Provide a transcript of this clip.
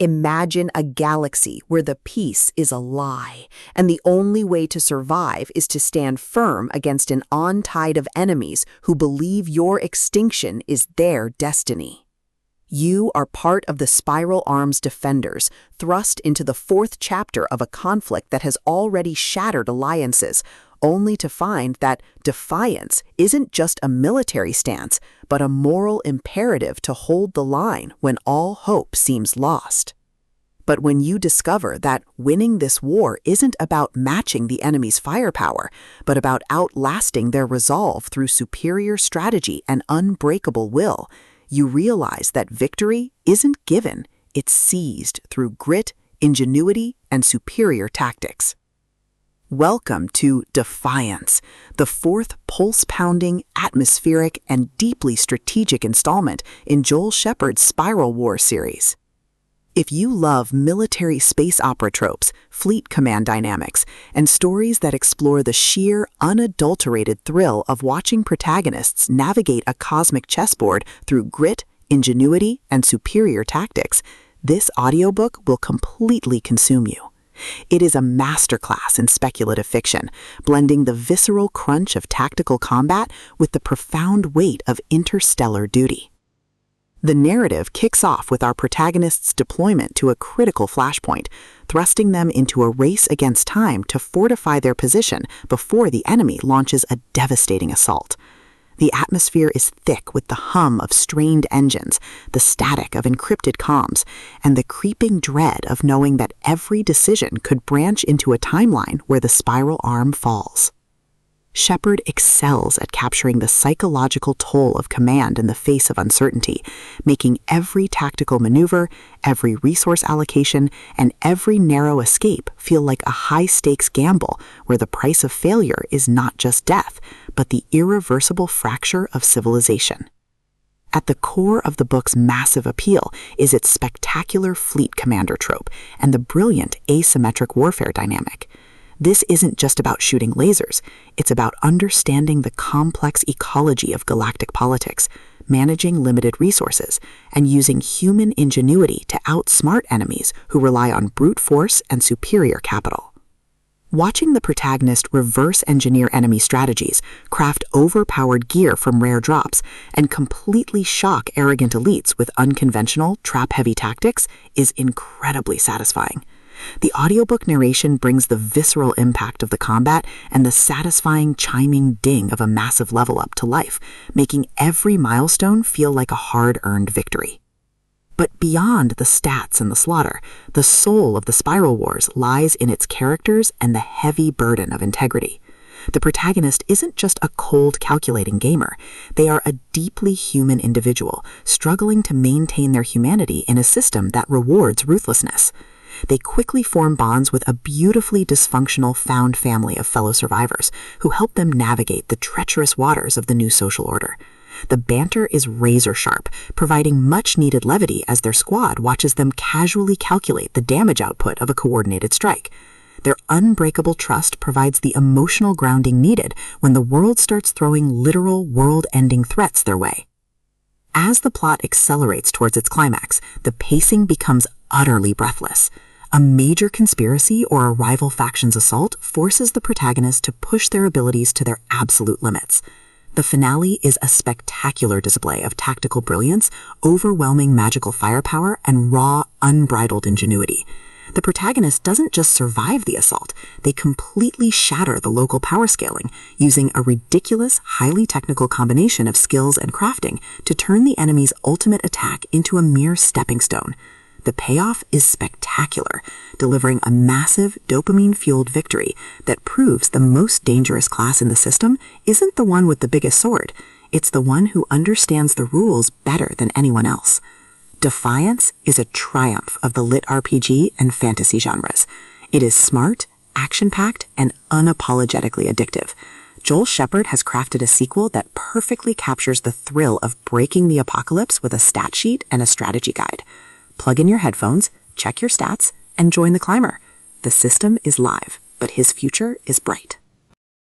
Imagine a galaxy where the peace is a lie, and the only way to survive is to stand firm against an on-tide of enemies who believe your extinction is their destiny. You are part of the Spiral Arm's defenders, thrust into the fourth chapter of a conflict that has already shattered alliances, only to find that defiance isn't just a military stance, but a moral imperative to hold the line when all hope seems lost. But when you discover that winning this war isn't about matching the enemy's firepower, but about outlasting their resolve through superior strategy and unbreakable will, you realize that victory isn't given, it's seized through grit, ingenuity, and superior tactics. Welcome to Defiance, the fourth pulse-pounding, atmospheric, and deeply strategic installment in Joel Shepherd's Spiral War series. If you love military space opera tropes, fleet command dynamics, and stories that explore the sheer, unadulterated thrill of watching protagonists navigate a cosmic chessboard through grit, ingenuity, and superior tactics, this audiobook will completely consume you. It is a masterclass in speculative fiction, blending the visceral crunch of tactical combat with the profound weight of interstellar duty. The narrative kicks off with our protagonist's deployment to a critical flashpoint, thrusting them into a race against time to fortify their position before the enemy launches a devastating assault. The atmosphere is thick with the hum of strained engines, the static of encrypted comms, and the creeping dread of knowing that every decision could branch into a timeline where the spiral arm falls. Shepherd excels at capturing the psychological toll of command in the face of uncertainty, making every tactical maneuver, every resource allocation, and every narrow escape feel like a high-stakes gamble where the price of failure is not just death, but the irreversible fracture of civilization. At the core of the book's massive appeal is its spectacular fleet commander trope and the brilliant asymmetric warfare dynamic. This isn't just about shooting lasers, it's about understanding the complex ecology of galactic politics, managing limited resources, and using human ingenuity to outsmart enemies who rely on brute force and superior capital. Watching the protagonist reverse engineer enemy strategies, craft overpowered gear from rare drops, and completely shock arrogant elites with unconventional, trap-heavy tactics is incredibly satisfying. The audiobook narration brings the visceral impact of the combat and the satisfying chiming ding of a massive level up to life, making every milestone feel like a hard-earned victory. But beyond the stats and the slaughter, the soul of the Spiral Wars lies in its characters and the heavy burden of integrity. The protagonist isn't just a cold, calculating gamer. They are a deeply human individual, struggling to maintain their humanity in a system that rewards ruthlessness. They quickly form bonds with a beautifully dysfunctional found family of fellow survivors who help them navigate the treacherous waters of the new social order. The banter is razor-sharp, providing much-needed levity as their squad watches them casually calculate the damage output of a coordinated strike. Their unbreakable trust provides the emotional grounding needed when the world starts throwing literal world-ending threats their way. As the plot accelerates towards its climax, the pacing becomes utterly breathless. A major conspiracy or a rival faction's assault forces the protagonist to push their abilities to their absolute limits. The finale is a spectacular display of tactical brilliance, overwhelming magical firepower, and raw, unbridled ingenuity. The protagonist doesn't just survive the assault, they completely shatter the local power scaling, using a ridiculous, highly technical combination of skills and crafting to turn the enemy's ultimate attack into a mere stepping stone. The payoff is spectacular, delivering a massive, dopamine-fueled victory that proves the most dangerous class in the system isn't the one with the biggest sword, it's the one who understands the rules better than anyone else. Defiance is a triumph of the LitRPG and fantasy genres. It is smart, action-packed, and unapologetically addictive. Joel Shepherd has crafted a sequel that perfectly captures the thrill of breaking the apocalypse with a stat sheet and a strategy guide. Plug in your headphones, check your stats, and join the climber. The system is live, but his future is bright.